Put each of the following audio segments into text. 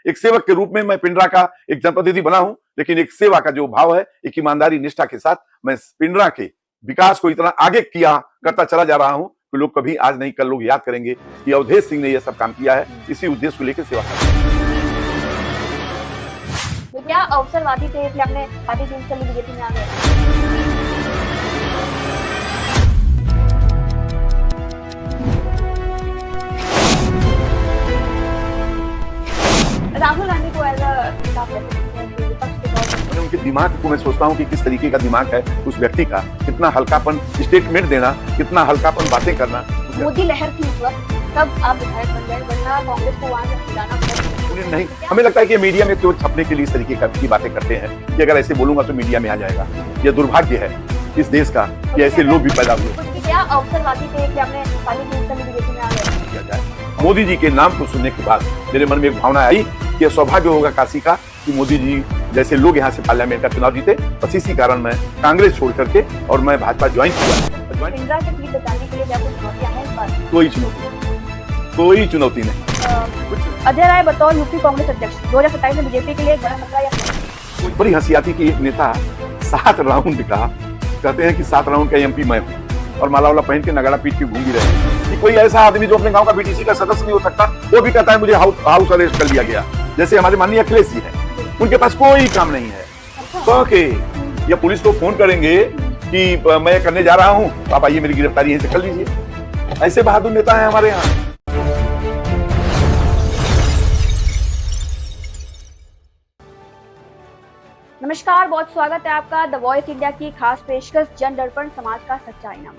एक सेवक के रूप में मैं पिंडरा का एक जनप्रतिनिधि बना हूं, लेकिन एक सेवा का जो भाव है, एक ईमानदारी निष्ठा के साथ मैं पिंडरा के विकास को इतना आगे करता चला जा रहा हूं कि लोग कभी आज नहीं कल लोग याद करेंगे कि अवधेश सिंह ने यह सब काम किया है। इसी उद्देश्य को लेकर सेवा कर रहा हूं। तो क्या अवसरवादी थे इसलिए अपने पार्टी चेंज कर ली, बीजेपी में आ गए? राहुल गांधी को एज उनके दिमाग को मैं सोचता हूँ कि किस तरीके का दिमाग है उस व्यक्ति का, कितना हल्कापन स्टेटमेंट देना, कितना हल्कापन बातें करना। मोदी लहर थी उस वक्त, तब आप विधायक बन गए, वरना कांग्रेस को वहां से खिलाना पड़ा नहीं। हमें लगता है कि मीडिया में केवल छपने के लिए इस तरीके की बातें करते हैं कि अगर ऐसे बोलूंगा तो मीडिया में आ जाएगा। यह दुर्भाग्य है इस देश का कि ऐसे लोग भी पैदा हुए। क्या अवसरवादी थे कि अपने पार्टी चेंज कर ली, बीजेपी में आ गए? मोदी जी के नाम को सुनने के बाद मेरे मन में एक भावना आई कि सौभाग्य होगा काशी का कि मोदी जी जैसे लोग यहाँ से पार्लियामेंट का चुनाव जीते। बस इसी कारण मैं कांग्रेस छोड़ करके और मैं भाजपा ज्वाइन किया। पिंडरा से सीट बचाने के लिए क्या कुछ चुनौतियां हैं इस बार? कोई चुनौती नहीं। अजय राय बतौर यूपी कांग्रेस अध्यक्ष 2027 में बीजेपी के लिए एक बड़ा खतरा या बड़ी हंसी आती कि एक नेता 7 राउंड का कहते हैं कि 7 राउंड का एमपी मैं हूँ और माला वाला पहन के नगाड़ा पीट के घूम भी रहे हैं कि कोई ऐसा आदमी जो अपने गांव का बीटीसी का सदस्य नहीं हो सकता, वो भी कहता है मुझे हाउस अरेस्ट कर लिया गया। जैसे हमारे माननीय अखिलेश जी हैं, उनके पास कोई काम नहीं है, तो के या पुलिस को फोन करेंगे कि मैं करने जा रहा हूं, आप आइए मेरी गिरफ्तारी यहीं से कर लीजिए। ऐसे बहादुर नेता हैं हमारे यहाँ। नमस्कार, बहुत स्वागत है आपका द वॉइस इंडिया की खास पेशकश जन दर्पण समाज का सच्चा आईना में।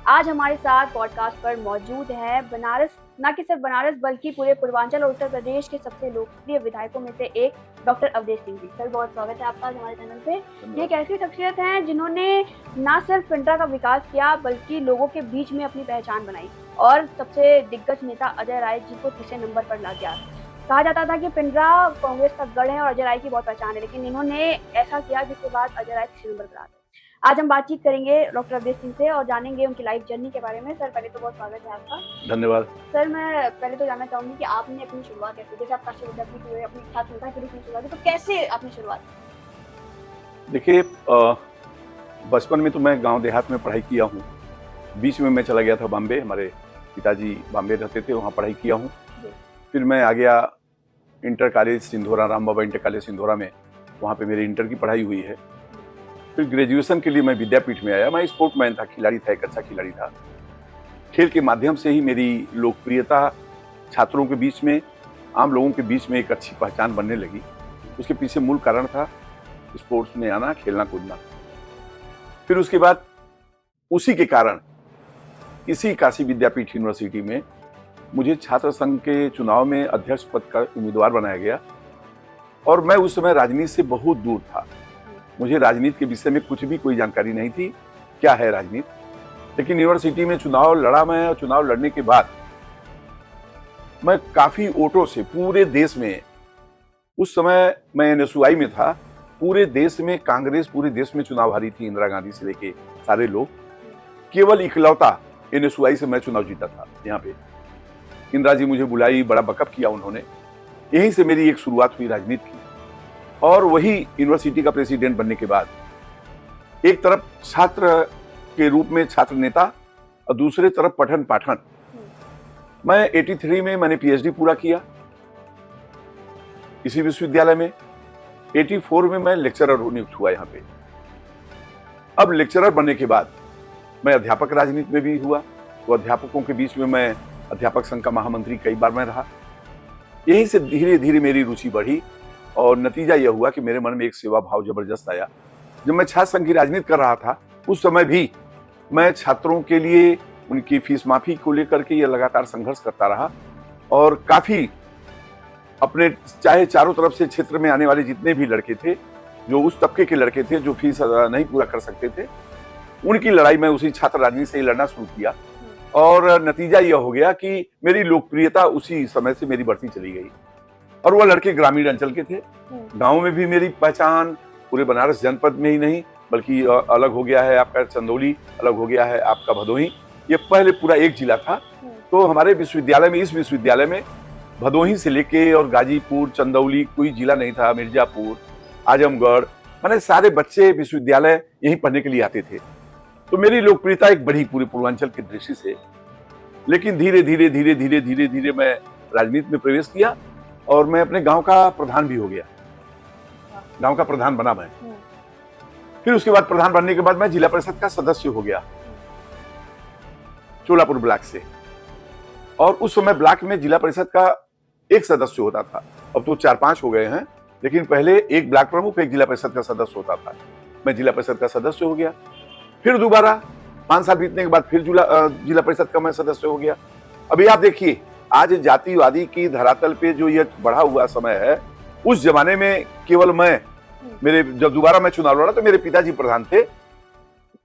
आज हमारे साथ पॉडकास्ट पर मौजूद है बनारस, न कि सिर्फ बनारस बल्कि पूरे पूर्वांचल और उत्तर प्रदेश के सबसे लोकप्रिय विधायकों में से एक डॉक्टर अवधेश सिंह जी। सर, बहुत स्वागत है आपका हमारे चैनल पे। ये एक ऐसी शख्सियत हैं जिन्होंने न सिर्फ पिंडरा का विकास किया बल्कि लोगों के बीच में अपनी पहचान बनाई और सबसे दिग्गज नेता अजय राय जी को तीसरे नंबर पर ला दिया। कहा जाता था कि पिंडरा कांग्रेस का गढ़ है और अजय राय की बहुत पहचान है, लेकिन इन्होंने ऐसा किया जिसके बाद अजय राय तीसरे नंबर पर आ गए। आज हम बातचीत करेंगे डॉक्टर अवधेश सिंह से और जानेंगे उनकी लाइफ जर्नी के बारे में। सर, पहले तो बहुत स्वागत है आपका। धन्यवाद। सर, मैं पहले तो जानना चाहूंगी कि आपने अपनी शुरुआत कैसे, जैसे आप काशी विद्यापीठ हुए, अपनी छात्रता के रूप में शुरुआत, तो कैसे आपने शुरुआत? देखिए, बचपन में तो मैं गांव देहात में पढ़ाई किया हूँ। बीच में मैं चला गया था बॉम्बे, हमारे पिताजी बॉम्बे रहते थे, वहाँ पढ़ाई किया हूँ। फिर मैं आ गया इंटर कॉलेज सिंधोरा, राम बाबा इंटर कॉलेज सिंधोरा में, वहाँ पे मेरी इंटर की पढ़ाई हुई है। फिर ग्रेजुएशन के लिए मैं विद्यापीठ में आया। मैं स्पोर्टमैन था, खिलाड़ी था, एक अच्छा खिलाड़ी था। खेल के माध्यम से ही मेरी लोकप्रियता छात्रों के बीच में, आम लोगों के बीच में एक अच्छी पहचान बनने लगी। उसके पीछे मूल कारण था स्पोर्ट्स में आना, खेलना कूदना। फिर उसके बाद उसी के कारण इसी काशी विद्यापीठ यूनिवर्सिटी में मुझे छात्र संघ के चुनाव में अध्यक्ष पद का उम्मीदवार बनाया गया और मैं उस समय राजनीति से बहुत दूर था। मुझे राजनीति के विषय में कुछ भी कोई जानकारी नहीं थी, क्या है राजनीति। लेकिन यूनिवर्सिटी में चुनाव लड़ा मैं, और चुनाव लड़ने के बाद मैं काफी वोटों से पूरे देश में, उस समय मैं एनएसयूआई में था, पूरे देश में कांग्रेस पूरे देश में चुनाव हारी थी, इंदिरा गांधी से लेके सारे लोग। केवल इकलौता एनएसयूआई से मैं चुनाव जीता था। यहाँ पे इंदिरा जी मुझे बुलाई, बड़ा बकअप किया उन्होंने। यहीं से मेरी एक शुरुआत हुई राजनीति की। और वही यूनिवर्सिटी का प्रेसिडेंट बनने के बाद एक तरफ छात्र के रूप में छात्र नेता और दूसरे तरफ पठन पाठन। मैं 83 में मैंने पीएचडी पूरा किया इसी विश्वविद्यालय में। 84 में मैं लेक्चरर नियुक्त हुआ यहाँ पे। अब लेक्चरर बनने के बाद मैं अध्यापक राजनीति में भी हुआ, तो अध्यापकों के बीच में मैं अध्यापक संघ का महामंत्री कई बार मैं रहा। यहीं से धीरे धीरे मेरी रुचि बढ़ी और नतीजा यह हुआ कि मेरे मन में एक सेवा भाव जबरदस्त आया। जब मैं छात्र संघ की राजनीति कर रहा था उस समय भी मैं छात्रों के लिए उनकी फीस माफी को लेकर के ये लगातार संघर्ष करता रहा और काफी अपने, चाहे चारों तरफ से क्षेत्र में आने वाले जितने भी लड़के थे, जो उस तबके के लड़के थे जो फीस नहीं पूरा कर सकते थे, उनकी लड़ाई मैं उसी छात्र राजनीति से ही लड़ना शुरू किया। और नतीजा यह हो गया कि मेरी लोकप्रियता उसी समय से मेरी बढ़ती चली गई। और वह लड़के ग्रामीण अंचल के थे, गांव में भी मेरी पहचान पूरे बनारस जनपद में ही नहीं बल्कि अलग हो गया है आपका चंदौली, अलग हो गया है आपका भदोही। ये पहले पूरा एक जिला था। तो हमारे विश्वविद्यालय में, इस विश्वविद्यालय में भदोही से लेके और गाजीपुर, चंदौली, कोई जिला नहीं था, मिर्जापुर, आजमगढ़, माने सारे बच्चे विश्वविद्यालय यहीं पढ़ने के लिए आते थे। तो मेरी लोकप्रियता एक बढ़ी पूरे पूर्वांचल की दृष्टि से। लेकिन धीरे धीरे धीरे धीरे धीरे धीरे मैं राजनीति में प्रवेश किया और मैं अपने गांव का प्रधान भी हो गया। गांव का प्रधान बना मैं। फिर उसके बाद प्रधान बनने के बाद मैं जिला परिषद का सदस्य हो गया चोलापुर ब्लॉक से। और उस समय ब्लॉक में जिला परिषद का एक सदस्य होता था, अब तो 4-5 हो गए हैं, लेकिन पहले एक ब्लॉक प्रमुख एक जिला परिषद का सदस्य होता था। मैं जिला परिषद का सदस्य हो गया। फिर दोबारा 5 साल बीतने के बाद फिर जिला परिषद का मैं सदस्य हो गया। अभी आप देखिए, आज जातिवादी की धरातल पे जो ये बढ़ा हुआ समय है, उस जमाने में केवल मैं, मेरे जब दोबारा मैं चुनाव लड़ा तो मेरे पिताजी प्रधान थे।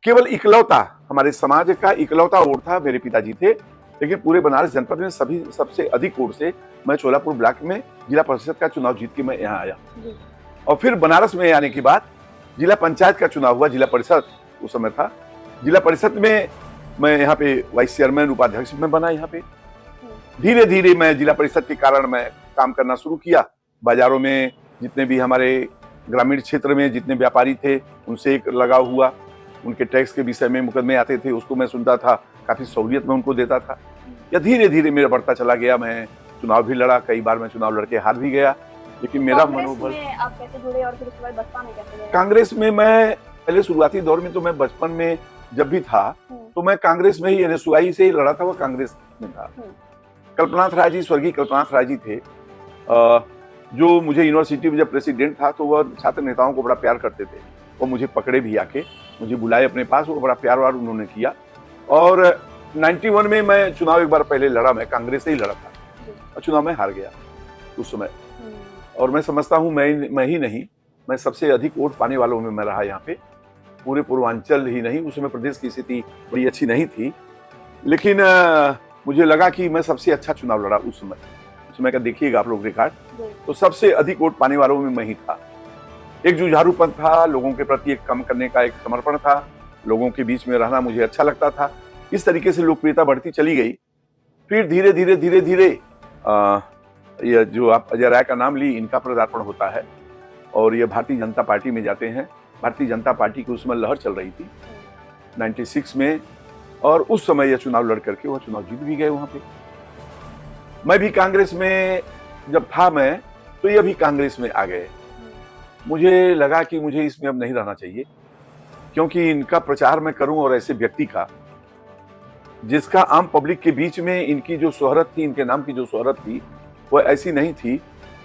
केवल इकलौता हमारे समाज का इकलौता वोट था, मेरे पिताजी थे। लेकिन पूरे बनारस जनपद में सबसे अधिक वोट से मैं चोलापुर ब्लॉक में जिला परिषद का चुनाव जीत के मैं यहाँ आया। और फिर बनारस में आने के बाद जिला पंचायत का चुनाव हुआ, जिला परिषद उस समय था। जिला परिषद में मैं यहाँ पे वाइस चेयरमैन, उपाध्यक्ष में बना। यहाँ पे धीरे धीरे मैं जिला परिषद के कारण मैं काम करना शुरू किया। बाजारों में जितने भी हमारे ग्रामीण क्षेत्र में जितने व्यापारी थे, उनसे एक लगाव हुआ। उनके टैक्स के विषय में मुकदमे आते थे, उसको मैं सुनता था, काफी सहूलियत में उनको देता था। या धीरे धीरे मेरा बढ़ता चला गया। मैं चुनाव भी लड़ा, कई बार मैं चुनाव लड़के हार भी गया, लेकिन मेरा मनोबल। आप कैसे जुड़े और फिर उसके बाद बसपा में कैसे गए? कांग्रेस में मैं पहले शुरुआती दौर में तो मैं बचपन में जब भी था तो मैं कांग्रेस में ही NSUI से ही लड़ा था, वो कांग्रेस में था। कल्पनाथ राय जी, स्वर्गीय कल्पनाथ राय जी थे, जो मुझे यूनिवर्सिटी में जब प्रेसिडेंट था तो वह छात्र नेताओं को बड़ा प्यार करते थे। वो मुझे पकड़े भी, आके मुझे बुलाए अपने पास, वो बड़ा प्यार वार उन्होंने किया। और 91 में मैं चुनाव एक बार पहले लड़ा, मैं कांग्रेस से ही लड़ा था और चुनाव में हार गया उस समय। और मैं समझता हूँ मैं ही नहीं, मैं सबसे अधिक वोट पाने वालों में मैं रहा यहाँ पे, पूरे पूर्वांचल ही नहीं। उस समय प्रदेश की स्थिति बड़ी अच्छी नहीं थी, लेकिन मुझे लगा कि मैं सबसे अच्छा चुनाव लड़ा उस समय का देखिएगा आप लोग रिकॉर्ड, तो सबसे अधिक वोट पाने वालों में मैं ही था। एक जुझारूपन था, लोगों के प्रति एक काम करने का एक समर्पण था, लोगों के बीच में रहना मुझे अच्छा लगता था। इस तरीके से लोकप्रियता बढ़ती चली गई। फिर धीरे धीरे धीरे धीरे ये जो आप अजय राय का नाम ली, इनका पदार्पण होता है और ये भारतीय जनता पार्टी में जाते हैं। भारतीय जनता पार्टी की उसमें लहर चल रही थी 96 में, और उस समय यह चुनाव लड़ करके वह चुनाव जीत भी गए वहां पे। मैं भी कांग्रेस में जब था मैं, तो ये भी कांग्रेस में आ गए। मुझे लगा कि मुझे इसमें अब नहीं रहना चाहिए, क्योंकि इनका प्रचार मैं करूं और ऐसे व्यक्ति का जिसका आम पब्लिक के बीच में इनकी जो शोहरत थी, इनके नाम की जो शोहरत थी, वह ऐसी नहीं थी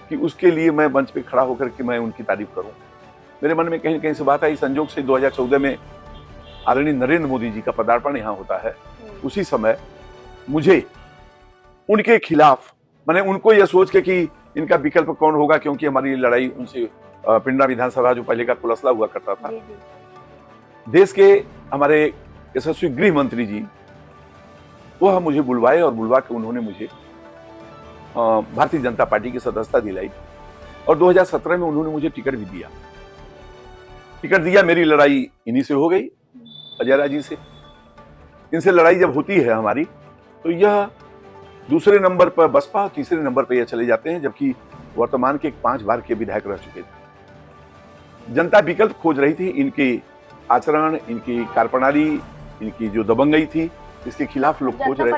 कि उसके लिए मैं मंच पे खड़ा होकर के मैं उनकी तारीफ करूं। मेरे मन में कहीं कहीं से बात आई, संजोग से 2014 में आदरणीय नरेंद्र मोदी जी का पदार्पण यहाँ होता है। उसी समय मुझे उनके खिलाफ, मैंने उनको यह सोच के कि इनका विकल्प कौन होगा, क्योंकि हमारी लड़ाई उनसे पिंडरा विधानसभा जो पहले का कुलसला हुआ करता था। देश के हमारे यशस्वी गृह मंत्री जी, वह मुझे बुलवाए और बुलवा के उन्होंने मुझे भारतीय जनता पार्टी की सदस्यता दिलाई और 2017 में उन्होंने मुझे टिकट भी दिया। टिकट दिया, मेरी लड़ाई इन्हीं से हो गई, अजय राय जी से। इनसे लड़ाई जब होती है हमारी, तो यह दूसरे नंबर पर बसपा, तीसरे नंबर पर यह चले जाते हैं, जबकि वर्तमान के 5 बार के विधायक रह चुके थे। जनता विकल्प खोज रही थी, इनके आचरण, इनकी कार्यप्रणाली, इनकी जो दबंगई थी, इसके खिलाफ लोग खोज रहे,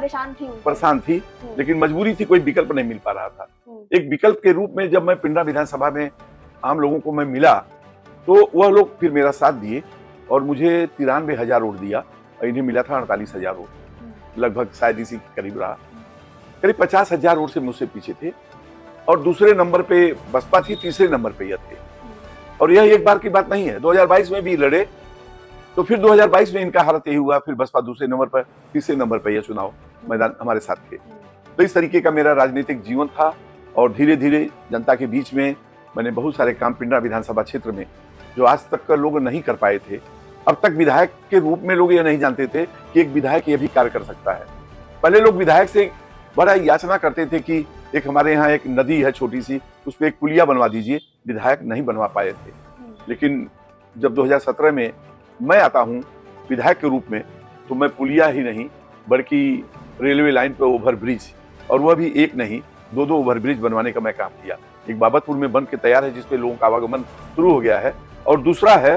परेशान थी, लेकिन मजबूरी थी, कोई विकल्प नहीं मिल पा रहा था। एक विकल्प के रूप में जब मैं पिंडरा विधानसभा में आम लोगों को मैं मिला, तो वह लोग फिर मेरा साथ दिए और मुझे 93,000 वोट दिया और इन्हें मिला था 48,000 वोट, लगभग शायद इसी के करीब रहा। करीब 50,000 वोट से मुझसे पीछे थे और दूसरे नंबर पे बसपा थी, तीसरे नंबर पे यह थे। और यह एक बार की बात नहीं है, 2022 में भी लड़े, तो फिर 2022 में इनका हालत यही हुआ, फिर बसपा दूसरे नंबर पर, तीसरे नंबर पर यह चुनाव मैदान हमारे साथ थे। तो इस तरीके का मेरा राजनीतिक जीवन था और धीरे धीरे जनता के बीच में मैंने बहुत सारे काम पिंडरा विधानसभा क्षेत्र में जो आज तक लोग नहीं कर पाए थे। अब तक विधायक के रूप में लोग यह नहीं जानते थे कि एक विधायक यह भी कार्य कर सकता है। पहले लोग विधायक से बड़ा याचना करते थे कि एक हमारे यहाँ एक नदी है छोटी सी, उस पर एक पुलिया बनवा दीजिए, विधायक नहीं बनवा पाए थे। लेकिन जब 2017 में मैं आता हूँ विधायक के रूप में, तो मैं पुलिया ही नहीं बल्कि रेलवे लाइन पर ओवरब्रिज, और वह भी एक नहीं दो दो ओवरब्रिज बनवाने का मैं काम किया। एक बाबतपुर में बन के तैयार है जिसपे लोगों का आवागमन शुरू हो गया है, और दूसरा है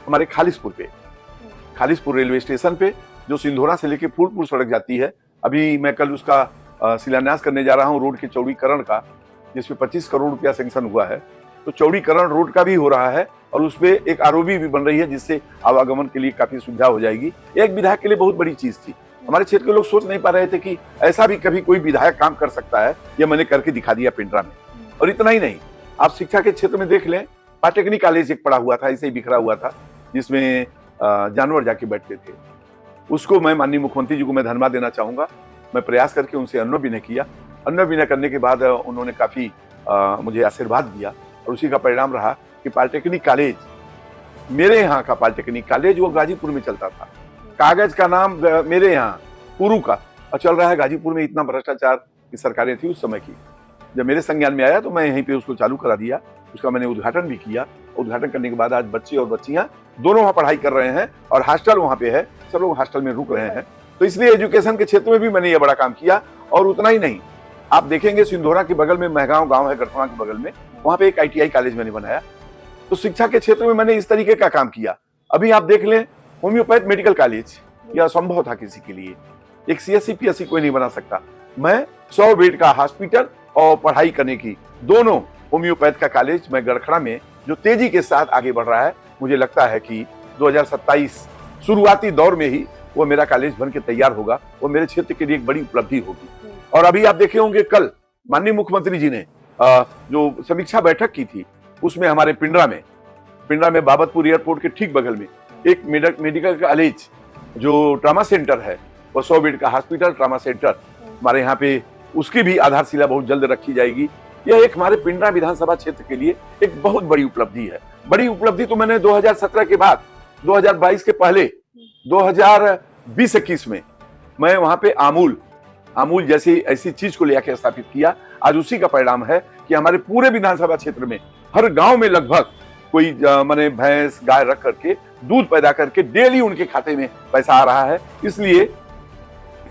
हमारे खालिसपुर पे, खालिसपुर रेलवे स्टेशन पे जो सिंधोरा से लेके फूलपुर सड़क जाती है। अभी मैं कल उसका शिलान्यास करने जा रहा हूँ, रोड के चौड़ीकरण का, जिसपे 25 करोड़ रुपया सैंक्शन हुआ है। तो चौड़ीकरण रोड का भी हो रहा है और उसपे एक आरओबी भी बन रही है जिससे आवागमन के लिए काफी सुविधा हो जाएगी। एक विधायक के लिए बहुत बड़ी चीज थी। हमारे क्षेत्र के लोग सोच नहीं पा रहे थे कि ऐसा भी कभी कोई विधायक काम कर सकता है। ये मैंने करके दिखा दिया पिंडरा में। और इतना ही नहीं, आप शिक्षा के क्षेत्र में देख लें, पॉलिटेक्निक कॉलेज एक पड़ा हुआ था, ऐसे ही बिखरा हुआ था, जिसमें जानवर जाके बैठते थे। उसको मैं माननीय मुख्यमंत्री जी को मैं धन्यवाद देना चाहूंगा। मैं प्रयास करके उनसे अन्न विनय किया। अन्न विनय करने के बाद उन्होंने काफी मुझे आशीर्वाद दिया, और उसी का परिणाम रहा कि पॉलिटेक्निक कॉलेज, मेरे यहाँ का पॉलिटेक्निक कॉलेज वो गाजीपुर में चलता था। कागज का नाम मेरे यहाँ पुरू का, और चल रहा है गाजीपुर में। इतना भ्रष्टाचार की सरकारें थी उस समय की। जब मेरे संज्ञान में आया तो मैं यहीं पे उसको चालू करा दिया। उसका मैंने उद्घाटन भी किया। उद्घाटन करने के बाद आज बच्चे और बच्चियां दोनों वहाँ पढ़ाई कर रहे हैं, और हॉस्टल वहाँ पे है, सब लोग हॉस्टल में रुक रहे हैं। तो इसलिए एजुकेशन के क्षेत्र में भी मैंने ये बड़ा काम किया। और उतना ही नहीं, आप देखेंगे सिंधोरा के बगल में महगांव गांव है, गढ़वा के बगल में, वहाँ पे एक ITI कॉलेज मैंने बनाया। तो शिक्षा के क्षेत्र में मैंने इस तरीके का काम किया। अभी आप देख लें, होम्योपैथ मेडिकल कॉलेज, यह असंभव था किसी के लिए। एक CSC PSC कोई नहीं बना सकता। मैं 100 बेड का हॉस्पिटल और पढ़ाई करने की दोनों होम्योपैथ का कॉलेज मैं गड़खड़ा में, जो तेजी के साथ आगे बढ़ रहा है, मुझे लगता है कि 2027 शुरुआती दौर में ही वो मेरा कॉलेज बन के तैयार होगा। वो मेरे क्षेत्र के लिए एक बड़ी उपलब्धि होगी। और अभी आप देखे होंगे, कल माननीय मुख्यमंत्री जी ने जो समीक्षा बैठक की थी, उसमें हमारे पिंडरा में बाबतपुर एयरपोर्ट के ठीक बगल में एक मेडिकल कॉलेज जो ट्रामा सेंटर है, वो 100 बेड का हॉस्पिटल ट्रामा सेंटर हमारे यहाँ पे, उसकी भी आधारशिला बहुत जल्द रखी जाएगी। यह एक हमारे पिंडरा विधानसभा क्षेत्र के लिए एक बहुत बड़ी उपलब्धि है। बड़ी उपलब्धि तो मैंने 2017 के बाद, 2022 के पहले 2020-21 में मैं वहां पे आमूल जैसी ऐसी चीज को लेकर स्थापित किया। आज उसी का परिणाम है कि हमारे पूरे विधानसभा क्षेत्र में हर गांव में लगभग कोई माने भैंस गाय रख करके दूध पैदा करके डेली उनके खाते में पैसा आ रहा है। इसलिए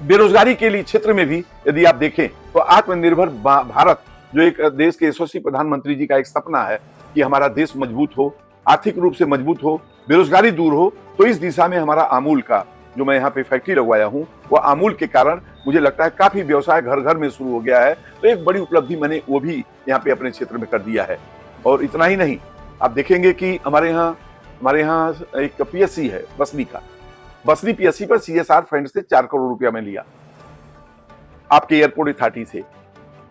बेरोजगारी के लिए क्षेत्र में भी यदि आप देखें तो आत्मनिर्भर भारत, जो एक देश के यशस्वी प्रधानमंत्री जी का एक सपना है कि हमारा देश मजबूत हो, आर्थिक रूप से मजबूत हो, बेरोजगारी दूर हो, तो इस दिशा में हमारा आमूल का जो मैं यहाँ पे फैक्ट्री लगवाया हूँ, वो आमूल के कारण मुझे लगता है काफी व्यवसाय घर घर में शुरू हो गया है। तो एक बड़ी उपलब्धि मैंने वो भी यहाँ पे अपने क्षेत्र में कर दिया है। और इतना ही नहीं, आप देखेंगे कि हमारे यहाँ एक PSC है बसनी का। बसनी PSC पर CSR फंड से 4 करोड़ रुपया मैं लिया आपके एयरपोर्ट अथॉरिटी से,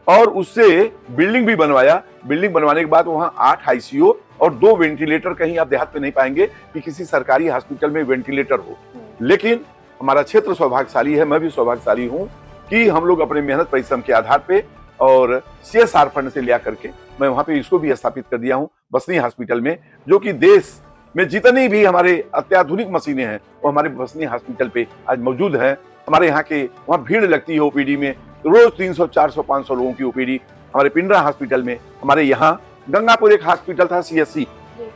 और उससे बिल्डिंग भी बनवाया। बिल्डिंग बनवाने के बाद वहां 8 ICU और 2 वेंटिलेटर, कहीं आप देहात में नहीं पाएंगे कि किसी सरकारी हॉस्पिटल में वेंटिलेटर हो। लेकिन हमारा क्षेत्र सौभाग्यशाली है, मैं भी सौभाग्यशाली हूं कि हम लोग अपने मेहनत परिश्रम के आधार पे और CSR फंड से लिया करके मैं वहां पे इसको भी स्थापित कर दिया हूं बसनी हॉस्पिटल में, जो कि देश में जितनी भी हमारे अत्याधुनिक मशीनें हैं वो हमारे बसनी हॉस्पिटल पे आज मौजूद है। हमारे यहाँ के वहाँ भीड़ लगती है OPD में, रोज 300, 400, 500 लोगों की OPD हमारे पिंडरा हॉस्पिटल में। हमारे यहाँ गंगापुर एक हॉस्पिटल था CSC,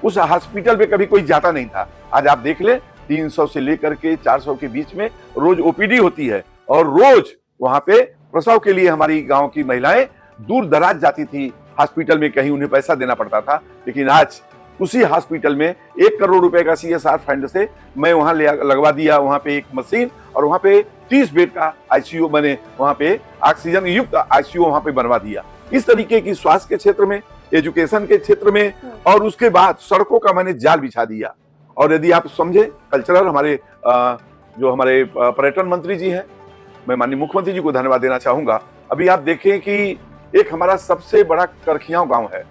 उस हॉस्पिटल पे कभी कोई जाता नहीं था। आज आप देख ले 300 से लेकर के 400 के बीच में रोज OPD होती है, और रोज वहां पे प्रसव के लिए हमारी गांव की महिलाएं दूर दराज जाती थी हॉस्पिटल में, कहीं उन्हें पैसा देना पड़ता था। लेकिन आज उसी हॉस्पिटल में 1 करोड़ रुपए का CSR फंड से मैं वहां लगवा दिया, वहां पे एक मशीन, और वहां पे 30 बेड का ICU मैंने वहां पे ऑक्सीजन युक्त ICU वहां पे बनवा दिया। इस तरीके की स्वास्थ्य के क्षेत्र में, एजुकेशन के क्षेत्र में, और उसके बाद सड़कों का मैंने जाल बिछा दिया। और यदि आप समझे कल्चरल, हमारे जो हमारे पर्यटन मंत्री जी हैं, मैं माननीय मुख्यमंत्री जी को धन्यवाद देना चाहूंगा। अभी आप देखें कि एक हमारा सबसे बड़ा करखियाव गांव है,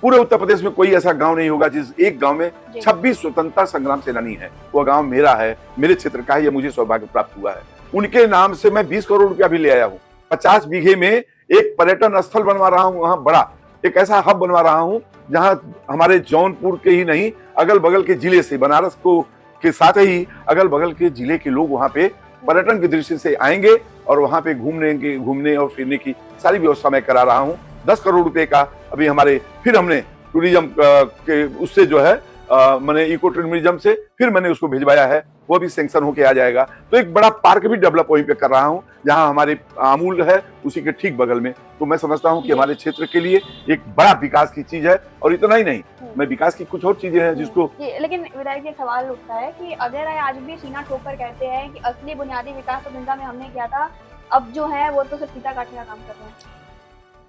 पूरे उत्तर प्रदेश में कोई ऐसा गांव नहीं होगा जिस एक गांव में 26 स्वतंत्रता संग्राम सेनानी है। वो गांव मेरा है, मेरे क्षेत्र का है, ये मुझे सौभाग्य प्राप्त हुआ है। उनके नाम से मैं 20 करोड़ रुपया भी ले आया हूँ। 50 बीघे में एक पर्यटन स्थल बनवा रहा हूँ, वहां बड़ा एक ऐसा हब बनवा रहा हूँ जहां हमारे जौनपुर के ही नहीं, अगल बगल के जिले से, बनारस को के साथ ही अगल बगल के जिले के लोग वहां पे पर्यटन की दृष्टि से आएंगे, और वहां पे घूमने और फिरने की सारी व्यवस्था मैं करा रहा हूँ। 10 करोड़ रुपए का अभी फिर हमने टूरिज्म के उससे जो है मैंने इको टूरिज्म से फिर मैंने उसको भिजवाया है, वो भी सैंक्शन होके आ जाएगा। तो एक बड़ा पार्क भी डेवलप वहीं पे कर रहा हूँ, जहां हमारे अमूल है उसी के ठीक बगल में। तो मैं समझता हूं कि हमारे क्षेत्र के लिए एक बड़ा विकास की चीज है। और इतना ही नहीं, मैं विकास की कुछ और चीजें हैं जिसको लेकिन विधायक जी, एक सवाल उठता है कि अगर आज भी सीना ठोककर कहते हैं कि असली बुनियादी विकास तो मिर्जा में हमने किया था, अब जो है वो तो सिर्फ फीता काटने का काम कर रहे हैं।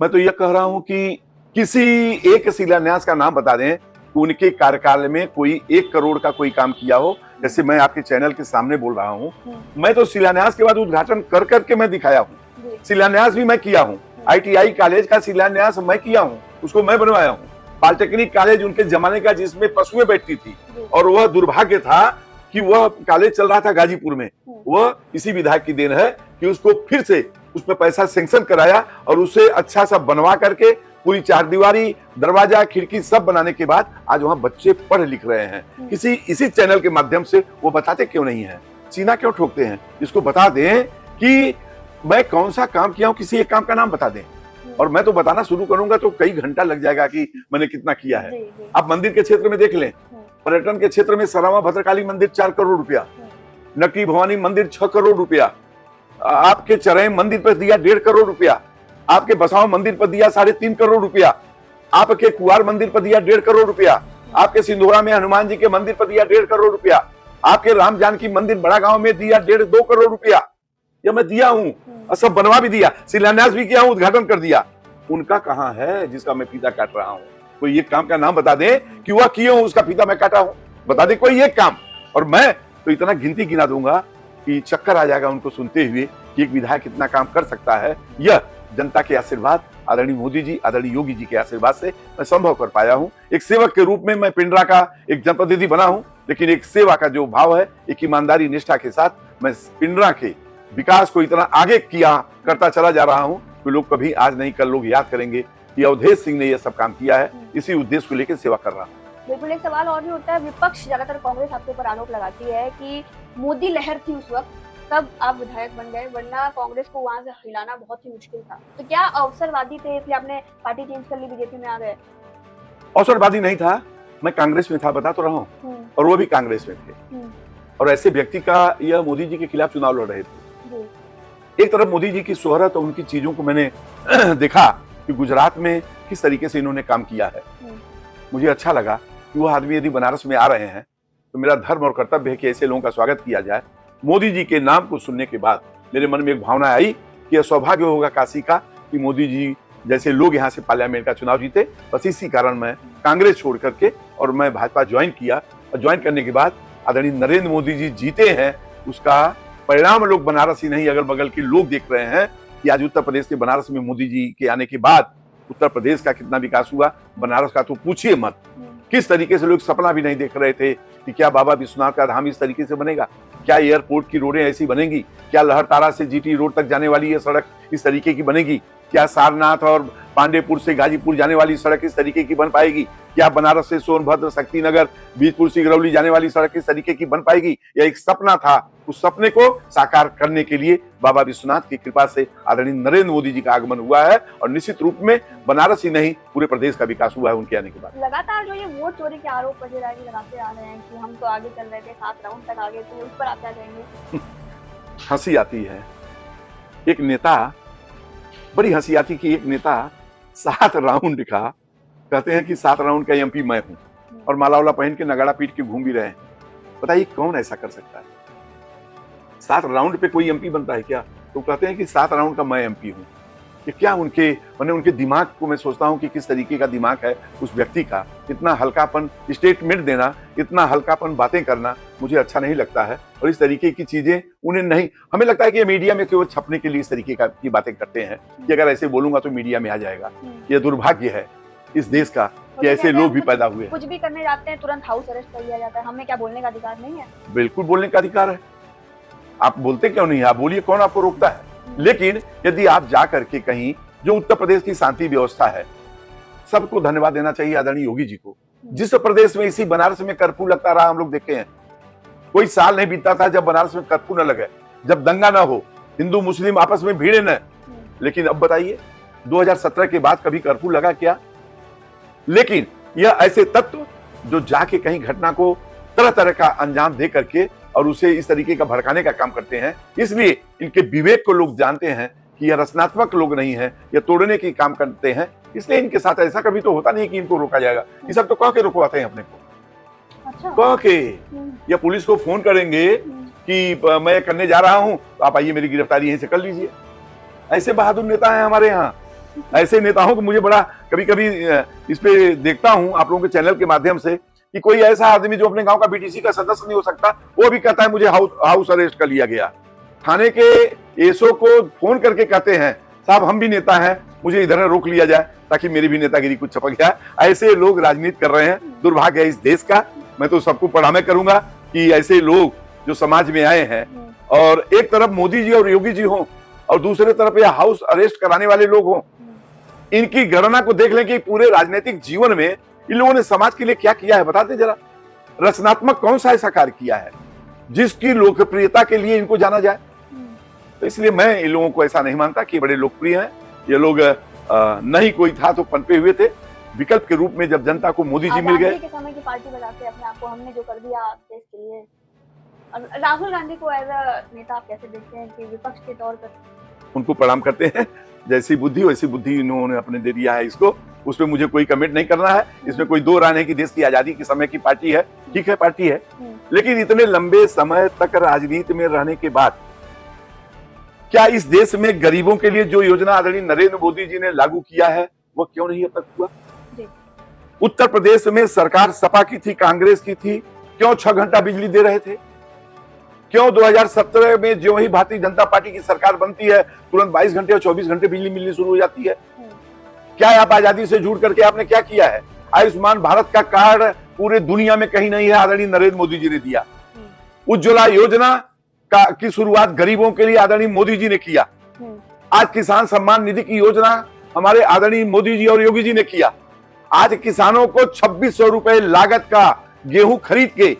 मैं तो यह कह रहा हूं कि किसी एक शिलान्यास का नाम बता दें कि उनके कार्यकाल में कोई 1 करोड़ का कोई काम किया हो। जैसे मैं आपके चैनल के सामने बोल रहा हूं, मैं तो शिलान्यास के बाद उद्घाटन कर करके मैं दिखाया हूं। शिलान्यास भी मैं किया हूं। ITI कॉलेज का शिलान्यास मैं किया हूं, उसको मैं बनवाया हूं। पॉलिटेक्निक कॉलेज उनके जमाने का जिसमें पशुएं बैठती थी, और वह दुर्भाग्य था कि वह कॉलेज चल रहा था गाजीपुर में। वह इसी विधायक की देन है कि उसको फिर से उसमें पैसा सैंक्शन कराया और उसे अच्छा सा बनवा करके पूरी 4 दीवारी, दरवाजा, खिड़की सब बनाने के बाद आज वहां बच्चे पढ़ लिख रहे हैं। इसी चैनल के माध्यम से वो बताते क्यों नहीं है, सीना क्यों ठोकते हैं? इसको बता दें कि मैं कौन सा काम किया हूं, किसी एक काम का नाम बता दें, और मैं तो बताना शुरू करूंगा तो कई घंटा लग जाएगा कि मैंने कितना किया है। आप मंदिर के क्षेत्र में देख लें, पर्यटन के क्षेत्र में सरावा भद्रकाली मंदिर 4 करोड़ रुपया, नकली भवानी मंदिर 6 करोड़ रुपया, आपके चरई मंदिर पर दिया 1.5 करोड़ रुपया, आपके बसाव मंदिर पर दिया 3.5 करोड़ रुपया, आपके कुआर मंदिर पर दिया 1.5 करोड़ रुपया, आपके सिंधोरा में हनुमान जी के मंदिर पर दिया 1.5 करोड़ रुपया, आपके राम जानकी मंदिर बड़ा गांव में दिया 1.5-2 करोड़ रुपया। यह मैं दिया हूं और सब बनवा भी दिया, शिलान्यास भी किया हूं, उद्घाटन कर दिया। उनका कहां है जिसका मैं फीता काट रहा हूं? कोई एक काम का नाम बता दे कि वह किए हूं, उसका फीता मैं काटा हूं, बता दे कोई एक काम। और मैं तो इतना गिनती गिना दूंगा कि चक्कर आ जाएगा उनको सुनते हुए कि एक विधायक कितना काम कर सकता है। यह जनता के आशीर्वाद, आदरणीय मोदी जी, आदरणीय योगी जी के आशीर्वाद से मैं संभव कर पाया हूं। एक सेवक के रूप में मैं पिंडरा का एक जनप्रतिनिधि बना हूं, लेकिन एक सेवा का जो भाव है, एक ईमानदारी निष्ठा के साथ मैं पिंडरा के विकास को इतना आगे करता चला जा रहा हूं कि लोग कभी आज नहीं कल लोग याद करेंगे कि अवधेश सिंह ने यह सब काम किया है। इसी उद्देश्य को लेकर सेवा कर रहा हूं। बिल्कुल, एक सवाल और भी उठता है, विपक्ष ज्यादातर कांग्रेस आपके ऊपर आरोप लगाती है कि मोदी लहर थी उस वक्त, तब आप विधायक बन गए, वरना कांग्रेस को वहां से हिलाना बहुत ही मुश्किल था। तो क्या अवसरवादी थे इसलिए आपने पार्टी चेंज कर ली, बीजेपी में आ गए? अवसरवादी नहीं था, मैं कांग्रेस में था, बता तो रहा हूँ, और वो भी कांग्रेस में थे। और ऐसे व्यक्ति का यह मोदी जी के खिलाफ चुनाव लड़ रहे थे। एक तरफ मोदी जी की शोहरत और उनकी चीजों को मैंने देखा कि गुजरात में किस तरीके से इन्होंने काम किया है। मुझे अच्छा लगा कि वह आदमी यदि बनारस में आ रहे हैं तो मेरा धर्म और कर्तव्य है कि ऐसे लोगों का स्वागत किया जाए। मोदी जी के नाम को सुनने के बाद मेरे मन में एक भावना आई कि यह सौभाग्य होगा काशी का कि मोदी जी जैसे लोग यहाँ से पार्लियामेंट का चुनाव जीते। बस इसी कारण मैं कांग्रेस छोड़ करके और मैं भाजपा ज्वाइन किया, और ज्वाइन करने के बाद आदरणीय नरेंद्र मोदी जी जीते हैं। उसका परिणाम लोग बनारस ही नहीं, अगल बगल के लोग देख रहे हैं कि आज उत्तर प्रदेश के बनारस में मोदी जी के आने के बाद उत्तर प्रदेश का कितना विकास हुआ, बनारस का तो पूछिए मत। किस तरीके से लोग सपना भी नहीं देख रहे थे कि क्या बाबा विश्वनाथ का धाम इस तरीके से बनेगा, क्या एयरपोर्ट की रोडें ऐसी बनेंगी, क्या लहरतारा से जीटी रोड तक जाने वाली ये सड़क इस तरीके की बनेगी, क्या सारनाथ और पांडेपुर से गाजीपुर जाने वाली सड़क इस तरीके की बन पाएगी, क्या बनारस से सोनभद्र, शक्तिनगर, बीजपुर, सिगरौली जाने वाली सड़क इस तरीके की बन पाएगी। यह एक सपना था, उस सपने को साकार करने के लिए बाबा विश्वनाथ की कृपा से आदरणीय नरेंद्र मोदी जी का आगमन हुआ है, और निश्चित रूप में बनारस ही नहीं पूरे प्रदेश का विकास हुआ है उनके आने के बाद। लगातार जो ये वोट चोरी के आरोप वजीराजी लगाते आ रहे हैं कि हम तो आगे चल रहे थे, 7 राउंड तक आगे थे, उस पर आप क्या कहेंगे? हंसी आती है, एक नेता, बड़ी हंसी आती कि एक नेता 7 राउंड का कहते हैं कि 7 राउंड का एमपी मैं हूं, और माला वाला पहन के नगाड़ा पीट के घूम भी रहे हैं। बताइए कौन ऐसा कर सकता है? 7 राउंड पे कोई एमपी बनता है क्या? तो कहते हैं कि 7 राउंड का मैं एमपी हूं। कि क्या उनके दिमाग को मैं सोचता हूं कि किस तरीके का दिमाग है उस व्यक्ति का। इतना हल्कापन स्टेटमेंट देना, इतना हल्कापन बातें करना मुझे अच्छा नहीं लगता है, और इस तरीके की चीजें उन्हें नहीं, हमें लगता है कि मीडिया में केवल छपने के लिए इस तरीके की बातें करते हैं कि अगर ऐसे बोलूंगा तो मीडिया में आ जाएगा। यह दुर्भाग्य है इस देश का कि ऐसे लोग भी पैदा हुए। कुछ भी करने जाते हैं तुरंत हाउस अरेस्ट कर लिया जाता है, हमें क्या बोलने का अधिकार नहीं है? बिल्कुल बोलने का अधिकार है, आप बोलते क्यों नहीं है? आप बोलिए, कौन आपको रोकता है? लेकिन यदि आप जा करके कहीं, जो उत्तर प्रदेश की शांति व्यवस्था है, सबको धन्यवाद देना चाहिए आदरणीय योगी जी को। जिस प्रदेश में, इसी बनारस में कर्फ्यू लगता रहा, हम लोग देखे हैं, कोई साल नहीं बीतता था जब बनारस में कर्फ्यू न लगे, जब दंगा ना हो, हिंदू मुस्लिम आपस में भीड़े न। लेकिन अब बताइए 2017 के बाद कभी कर्फ्यू लगा क्या? लेकिन यह ऐसे तत्व जो जाके कहीं घटना को तरह तरह का अंजाम दे करके और उसे इस तरीके का भड़काने का काम करते हैं। इसलिए इनके विवेक को लोग जानते हैं कि यह रचनात्मक लोग नहीं है, यह तोड़ने की काम करते हैं। इसलिए इनके साथ ऐसा कभी तो होता नहीं कि इनको रोका जाएगा। ये सब तो कह के रुकवाते हैं अपने को, अच्छा। कह के, या पुलिस को फोन करेंगे कि मैं करने जा रहा हूं, आप आइए मेरी गिरफ्तारी यहीं से कर लीजिए। ऐसे बहादुर नेता हैं हमारे यहाँ। ऐसे नेताओं को मुझे बड़ा कभी कभी इस पे देखता हूं आप लोगों के चैनल के माध्यम से कि कोई ऐसा आदमी जो अपने गांव का बीटीसी का सदस्य नहीं हो सकता, वो भी कहता है मुझे हाउस अरेस्ट कर लिया गया। थाने के एसओ को फोन करके कहते हैं साहब हम भी नेता हैं, मुझे इधर रोक लिया जाए ताकि मेरी भी नेतागिरी कुछ छपक जाए। ऐसे लोग राजनीति कर रहे हैं, दुर्भाग्य है इस देश का। मैं तो सबको प्रणाम करूंगा कि ऐसे लोग जो समाज में आए हैं, और एक तरफ मोदी जी और योगी जी हों और दूसरे तरफ यह हाउस अरेस्ट कराने वाले लोग हों, इनकी गणना को देख लें कि पूरे राजनीतिक जीवन में इन लोगों ने समाज के लिए क्या किया है, बताते जरा। रचनात्मक कौन सा ऐसा कार्य किया है जिसकी लोकप्रियता के लिए इनको जाना जाए। तो इसलिए मैं इन लोगों को ऐसा नहीं मानता कि बड़े लोकप्रिय हैं। ये लोग नहीं कोई था तो पनपे हुए थे, विकल्प के रूप में जब जनता को मोदी जी मिल गए। के समय की पार्टी बताते अपने आप को, हमने जो कर दिया देश के लिए। और राहुल गांधी को एज अ नेता आप कैसे देखते हैं कि विपक्ष के तौर पर? उनको प्रणाम करते हैं, जैसी बुद्धि वैसी बुद्धि इन्होंने अपने दे दिया है इसको, उस पर मुझे कोई कमेंट नहीं करना है। इसमें कोई दो राय नहीं कि देश की आजादी के समय की पार्टी है, ठीक है पार्टी है, लेकिन इतने लंबे समय तक राजनीति में रहने के बाद क्या इस देश में गरीबों के लिए जो योजना आदरणीय नरेंद्र मोदी जी ने लागू किया है वो क्यों नहीं अब तक हुआ? उत्तर प्रदेश में सरकार सपा की थी, कांग्रेस की थी, क्यों 6 घंटा बिजली दे रहे थे? क्यों 2017 में जो ही भारतीय जनता पार्टी की सरकार बनती है तुरंत 22 घंटे और 24 घंटे बिजली मिलनी शुरू हो जाती है? क्या आप आजादी से जुड़ करके आपने क्या किया है? आयुष्मान भारत का कार्ड पूरे दुनिया में कहीं नहीं है, आदरणीय नरेंद्र मोदी जी ने दिया। उज्ज्वला योजना की शुरुआत गरीबों के लिए आदरणीय मोदी जी ने किया। आज किसान सम्मान निधि की योजना हमारे आदरणीय मोदी जी और योगी जी ने किया। आज किसानों को 2600 रुपए लागत का गेहूं खरीद के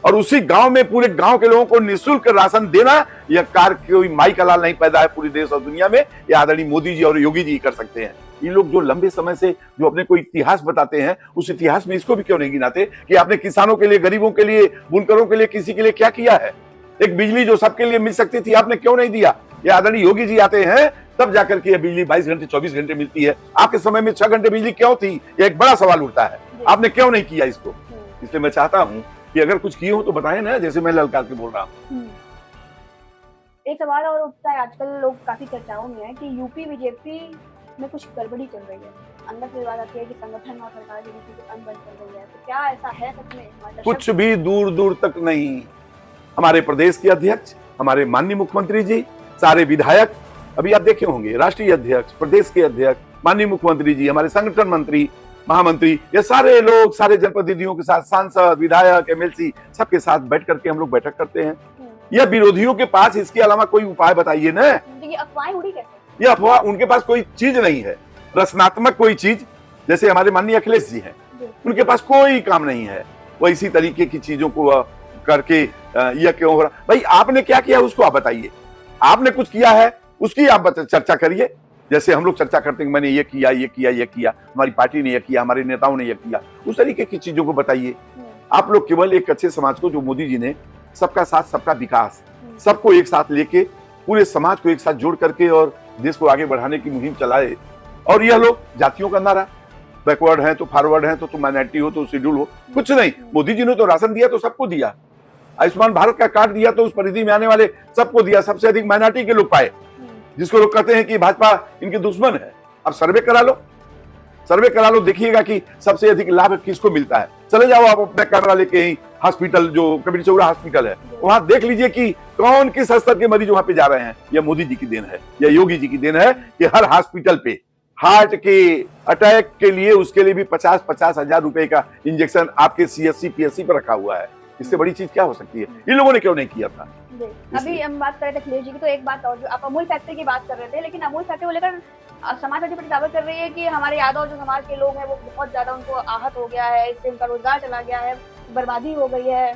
और उसी गांव में पूरे गांव के लोगों को निःशुल्क राशन देना, यह कार्य कोई माई का लाल नहीं पैदा है पूरे देश और दुनिया में, यह आदरणीय मोदी जी और योगी जी कर सकते हैं। ये लोग जो लंबे समय से जो अपने को इतिहास बताते हैं, उस इतिहास में इसको भी क्यों नहीं गिनाते कि आपने किसानों के लिए, गरीबों के लिए, बुनकरों के लिए, किसी के लिए क्या किया है? एक बिजली जो सबके लिए मिल सकती थी आपने क्यों नहीं दिया? ये आदरणीय योगी जी आते हैं तब जाकर के बिजली 22 घंटे 24 घंटे मिलती है। आपके समय में 6 घंटे बिजली क्यों थी? ये एक बड़ा सवाल उठता है, आपने क्यों नहीं किया इसको? इसलिए मैं चाहता हूं कि अगर कुछ किए हो तो बताएं ना, जैसे मैं ललकार के बोल रहा हूं। एक सवाल और उठता है, आजकल लोग काफी चर्चाओं में है कि यूपी बीजेपी में कुछ गड़बड़ी चल रही है। अंदर से बात आती है कि संगठन और सरकार के बीच अनबन चल रही है, तो क्या ऐसा है सच में? कुछ भी दूर दूर तक नहीं। हमारे प्रदेश के अध्यक्ष, हमारे माननीय मुख्यमंत्री जी, सारे विधायक, अभी आप देखे होंगे राष्ट्रीय अध्यक्ष, प्रदेश के अध्यक्ष, माननीय मुख्यमंत्री जी, हमारे संगठन मंत्री, महामंत्री, ये सारे लोग सारे जनप्रतिनिधियों के साथ, सांसद, विधायक, एमएलसी, सबके साथ बैठ करके हम लोग बैठक करते हैं। यह विरोधियों के पास इसके अलावा कोई उपाय बताइए ना। ये अफवाहें उड़ी कैसे? ये अफवाह, उनके पास कोई चीज नहीं है रचनात्मक कोई चीज। जैसे हमारे माननीय अखिलेश जी हैं, उनके पास कोई काम नहीं है, वो इसी तरीके की चीजों को करके यह क्यों हो रहा? भाई आपने क्या किया उसको आप बताइए। आपने कुछ किया है उसकी आप चर्चा करिए। जैसे हम लोग चर्चा करते हैं मैंने ये किया, ये किया, ये किया, हमारी पार्टी ने ये किया, हमारे नेताओं ने ये किया, उस तरीके की चीजों को बताइए। आप लोग केवल एक अच्छे समाज को, जो मोदी जी ने सबका साथ सबका विकास, सबको एक साथ लेके पूरे समाज को एक साथ जोड़ करके और देश को आगे बढ़ाने की मुहिम चलाए। और यह लोग जातियों का नारा, बैकवर्ड है तो फॉरवर्ड है तो तुम माइनॉरिटी हो तो शेड्यूल हो, कुछ नहीं। मोदी जी ने तो राशन दिया तो सबको दिया, आयुष्मान भारत का कार्ड दिया तो उस परिधि में आने वाले सबको दिया। सबसे अधिक माइनॉरिटी के लोग पाए, जिसको लोग कहते हैं कि भाजपा इनके दुश्मन है। अब सर्वे करा लो, सर्वे करा लो, देखिएगा कि सबसे अधिक लाभ किसको मिलता है। चले जाओ आप अपना कैमरा लेके ही हॉस्पिटल, जो कबीर चौरा हॉस्पिटल है, वहां देख लीजिए कि कौन किस स्तर के मरीज वहां पे जा रहे हैं। यह मोदी जी की देन है, यह योगी जी की देन है कि हर हॉस्पिटल पे हार्ट के अटैक के लिए उसके लिए भी 50-50 हजार रुपए का इंजेक्शन आपके सीएससी पीएससी पर रखा हुआ है। इससे बड़ी चीज क्या हो सकती है? इन लोगों ने क्यों नहीं किया था? अभी हम बात कर रहे थे अखिलेश जी की, तो एक बात और, जो आप अमूल फैक्ट्री की बात कर रहे थे, लेकिन अमूल फैक्ट्री को लेकर समाजवादी पार्टी दावा कर रही है कि हमारे यादव जो समाज के लोग हैं वो बहुत ज्यादा उनको आहत हो गया है, इससे उनका रोजगार चला गया है, बर्बादी हो गई है।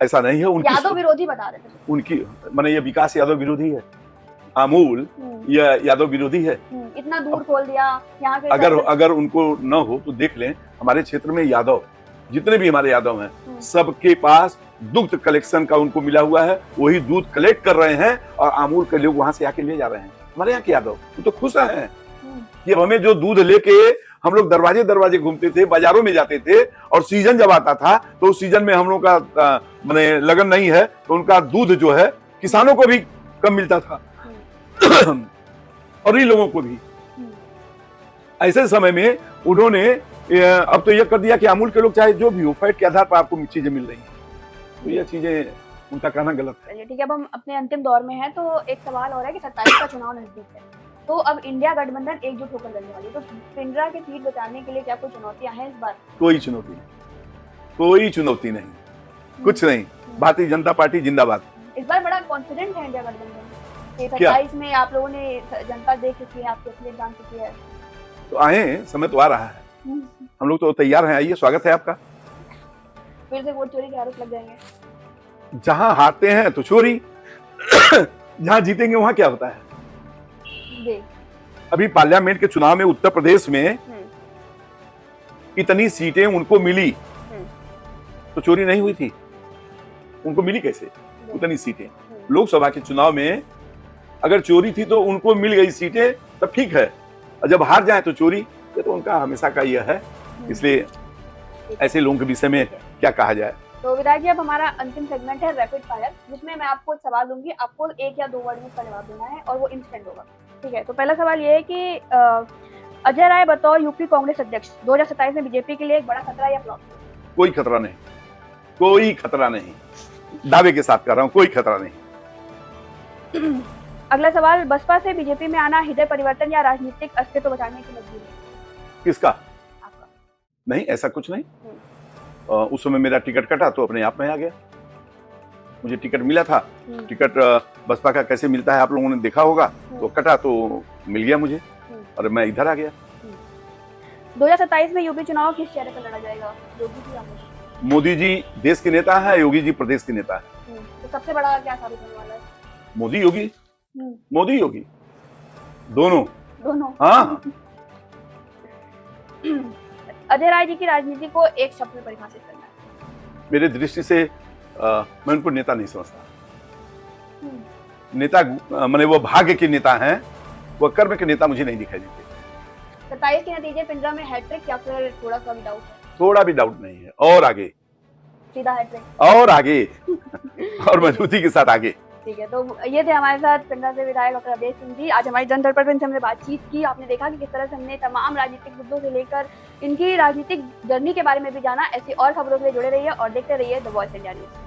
ऐसा नहीं है, उनकी यादव विरोधी बता रहे थे। उनकी माने ये विकास यादव विरोधी है, अमूल ये यादव विरोधी है। इतना दूर खोल दिया यहाँ के। अगर उनको न हो तो देख लें, हमारे क्षेत्र में यादव जितने भी हमारे यादव हैं, सबके पास दुग्ध कलेक्शन का उनको मिला हुआ है, वही दूध कलेक्ट कर रहे हैं और अमूल के लोग वहां से आके ले जा रहे हैं। हमारे यहाँ के यादव वो तो खुश हैं कि अब हमें जो दूध लेके हम लोग दरवाजे दरवाजे घूमते थे, बाजारों में जाते थे, और सीजन जब आता था तो उस सीजन में हम लोग का माने लगन नहीं है तो उनका दूध जो है किसानों को भी कम मिलता था और इन लोगों को भी। ऐसे समय में उन्होंने अब तो यह कर दिया कि अमूल के लोग चाहे जो भी हो, फैट के आधार पर आपको चीजें मिल रही हैं, तो यह चीजें उनका कहना गलत है। चलिए ठीक है, अब हम अपने अंतिम दौर में हैं, तो एक सवाल और है कि 27 का चुनाव नजदीक है, तो अब इंडिया गठबंधन एकजुट होकर लड़ने वाली है, तो पिंडरा की सीट बचाने के लिए क्या कोई चुनौतियां हैं इस बार? कोई चुनौती नहीं, कोई चुनौती नहीं, कुछ नहीं। भारतीय जनता पार्टी जिंदाबाद। इस बार बड़ा कॉन्फिडेंट है इंडिया गठबंधन 27 में, आप लोगों ने जनता देख चुकी है, आपके असलियत जान चुकी है, तो आए, समय तो आ रहा है, हम लोग तो तैयार हैं, आइए, स्वागत है आपका। फिर से वोट चोरी के आरोप लग जाएंगे? जहां हारते हैं तो चोरी जहां जीतेंगे वहां क्या होता है? जी। अभी पार्लियामेंट के चुनाव में उत्तर प्रदेश में इतनी सीटें उनको मिली तो चोरी नहीं हुई थी? उनको मिली कैसे उतनी सीटें? लोकसभा के चुनाव में अगर चोरी थी तो उनको मिल गई सीटें, तब ठीक है, और जब हार जाए तो चोरी, ये तो उनका हमेशा का यह है। इसलिए ऐसे लोगों के विषय में क्या कहा जाए। तो विधायक जी, अब हमारा अंतिम सेगमेंट है रैपिड फायर, जिसमें मैं आपको सवाल दूंगी, आपको 1 या 2 वर्ड में उसका जवाब देना है और वो इंस्टेंट होगा, ठीक है? तो पहला सवाल ये है कि अजय राय बतौर यूपी कांग्रेस अध्यक्ष 2027 में बीजेपी के लिए एक बड़ा खतरा या फ्लॉप? कोई खतरा नहीं, कोई खतरा नहीं, दावे के साथ कर रहा हूं, कोई खतरा नहीं। अगला सवाल, बसपा से बीजेपी में आना हृदय परिवर्तन या राजनीतिक अस्तित्व बचाने की मजबूरी? किसका? आपका। नहीं, ऐसा कुछ नहीं। उस समय मेरा टिकट कटा तो अपने आप में आ गया, मुझे टिकट मिला था। टिकट बसपा का कैसे मिलता है आप लोगों ने देखा होगा, तो कटा तो मिल गया मुझे और मैं इधर आ गया। 2027 में यूपी चुनाव किस चेहरे पर लड़ा जाएगा, योगी जी या मोदी? मोदी जी देश के नेता है, योगी जी प्रदेश के नेता है। तो सबसे बड़ा क्या साबित होने वाला है? मोदी योगी, मोदी योगी, दोनों। हाँ। अजय राय जी की राजनीति को एक शब्द में परिभाषित करना है। मेरे दृष्टि से मैं उनको नेता नहीं समझता। नेता माने वो भाग्य के नेता हैं, वो कर्म के नेता मुझे नहीं दिखाई देते। 27 के नतीजे पिंडरा में हैट्रिक या फिर थोड़ा सा भी डाउट है? थोड़ा भी डाउट नहीं है, और आगे, सीधा हैट्रिक और आगे और मजबूती के साथ आगे। ठीक है, तो ये थे हमारे साथ पिंडरा से विधायक डॉक्टर अवधेश सिंह जी। आज हमारी जनदर्पण पर इनसे हमने बातचीत की, आपने देखा कि किस तरह से हमने तमाम राजनीतिक मुद्दों से लेकर इनकी राजनीतिक जर्नी के बारे में भी जाना। ऐसी और खबरों के लिए जुड़े रहिए और देखते रहिए द वॉइस इंडिया न्यूज।